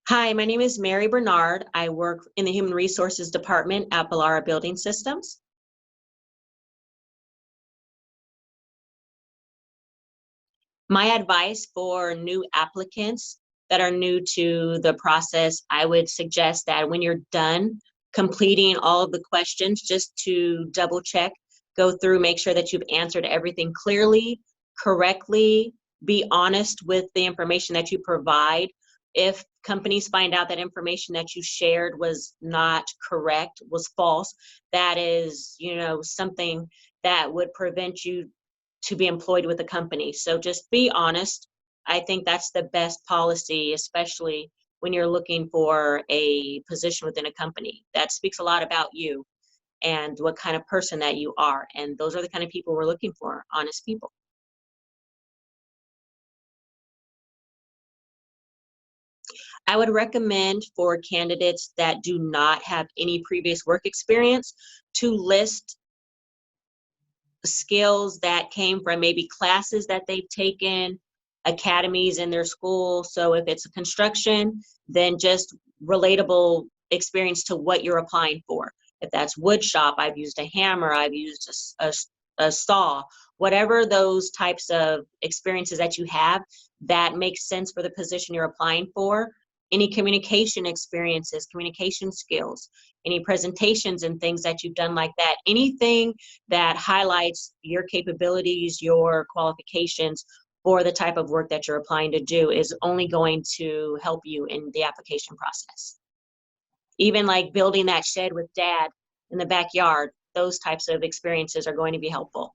Hi, my name is Mary Bernard. I work in the Human Resources Department at Villara Building Systems. My advice for new applicants that are new to the process, I would suggest that when you're done completing all of the questions, just to double check, go through, make sure that you've answered everything clearly, correctly, be honest with the information that you provide. If companies find out that information that you shared was not correct, was false, that is, something that would prevent you to be employed with a company. So just be honest. I think that's the best policy, especially when you're looking for a position within a company. That speaks a lot about you and what kind of person that you are. And those are the kind of people we're looking for, honest people. I would recommend for candidates that do not have any previous work experience to list skills that came from maybe classes that they've taken, academies in their school. So if it's a construction, then just relatable experience to what you're applying for. If that's wood shop, I've used a hammer, I've used a saw, whatever those types of experiences that you have that makes sense for the position you're applying for. Any communication experiences, communication skills, any presentations and things that you've done like that, anything that highlights your capabilities, your qualifications for the type of work that you're applying to do is only going to help you in the application process. Even like building that shed with dad in the backyard, those types of experiences are going to be helpful.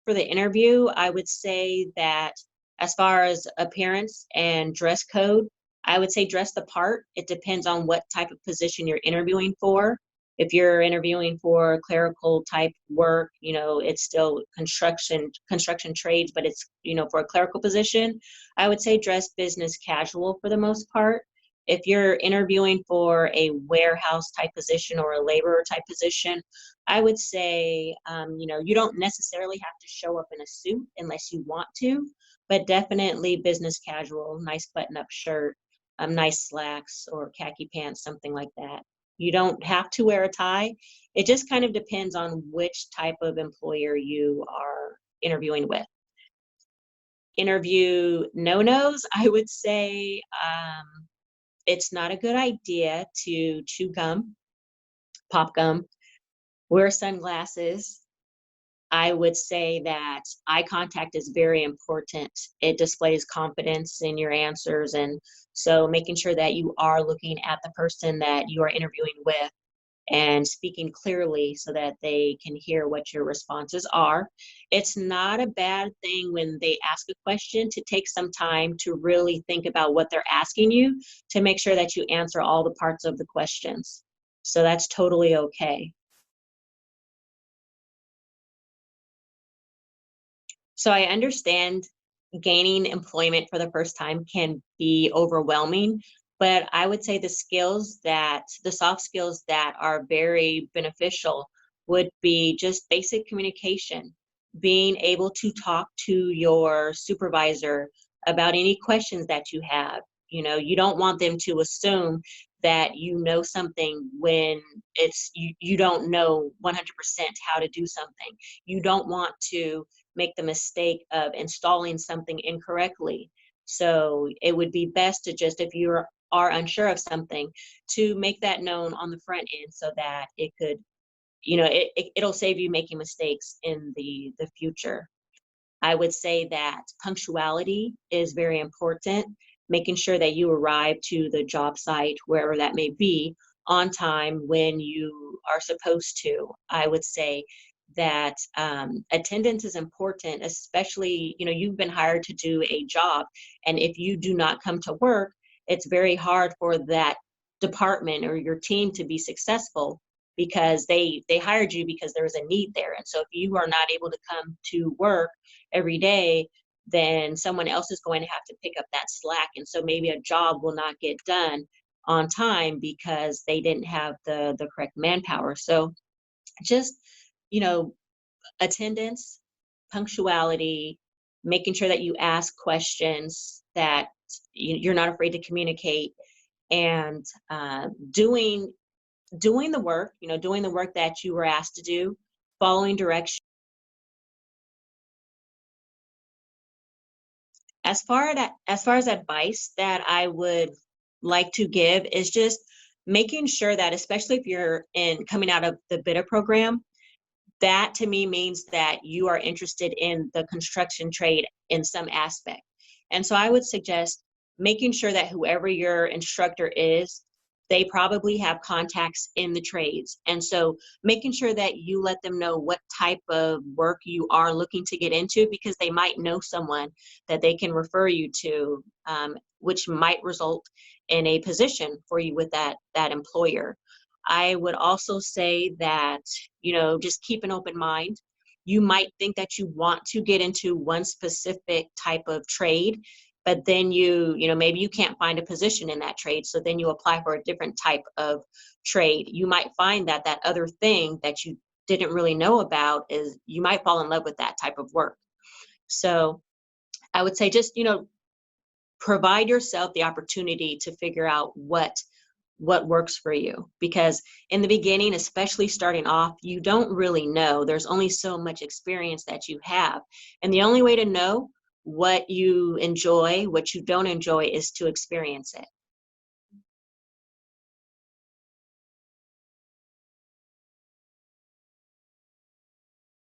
For the interview, I would say that as far as appearance and dress code, I would say dress the part. It depends on what type of position you're interviewing for. If you're interviewing for clerical type work, it's still construction trades, but it's, for a clerical position, I would say dress business casual for the most part. If you're interviewing for a warehouse type position or a laborer type position, I would say, you don't necessarily have to show up in a suit unless you want to, but definitely business casual, nice button-up shirt, nice slacks or khaki pants, something like that. You don't have to wear a tie. It just kind of depends on which type of employer you are interviewing with. Interview no-nos, I would say it's not a good idea to chew gum, pop gum, wear sunglasses. I would say that eye contact is very important. It displays confidence in your answers. And so making sure that you are looking at the person that you are interviewing with and speaking clearly so that they can hear what your responses are. It's not a bad thing when they ask a question to take some time to really think about what they're asking you to make sure that you answer all the parts of the questions. So that's totally okay. So I understand gaining employment for the first time can be overwhelming, but I would say the soft skills that are very beneficial would be just basic communication, being able to talk to your supervisor about any questions that you have. You don't want them to assume that you know something when you don't know 100% how to do something. You don't want to make the mistake of installing something incorrectly. So it would be best to just, if you are unsure of something, to make that known on the front end so that it could, it'll save you making mistakes in the future. I would say that punctuality is very important, making sure that you arrive to the job site, wherever that may be, on time when you are supposed to. I would say that attendance is important, especially, you've been hired to do a job. And if you do not come to work, it's very hard for that department or your team to be successful because they hired you because there was a need there. And so if you are not able to come to work every day, then someone else is going to have to pick up that slack. And so maybe a job will not get done on time because they didn't have the correct manpower. So just, attendance, punctuality, making sure that you ask questions, that you're not afraid to communicate, and doing the work, doing the work that you were asked to do, following directions. As far as advice that I would like to give is just making sure that, especially if you're in coming out of the bidder program, that to me means that you are interested in the construction trade in some aspect. And so I would suggest making sure that whoever your instructor is, they probably have contacts in the trades. And so making sure that you let them know what type of work you are looking to get into, because they might know someone that they can refer you to, which might result in a position for you with that employer. I would also say that, just keep an open mind. You might think that you want to get into one specific type of trade, but then maybe you can't find a position in that trade. So then you apply for a different type of trade. You might find that that other thing that you didn't really know about is, you might fall in love with that type of work. So I would say just, provide yourself the opportunity to figure out what works for you, because in the beginning, especially starting off, you don't really know. There's only so much experience that you have, and the only way to know what you enjoy, what you don't enjoy, is to experience it.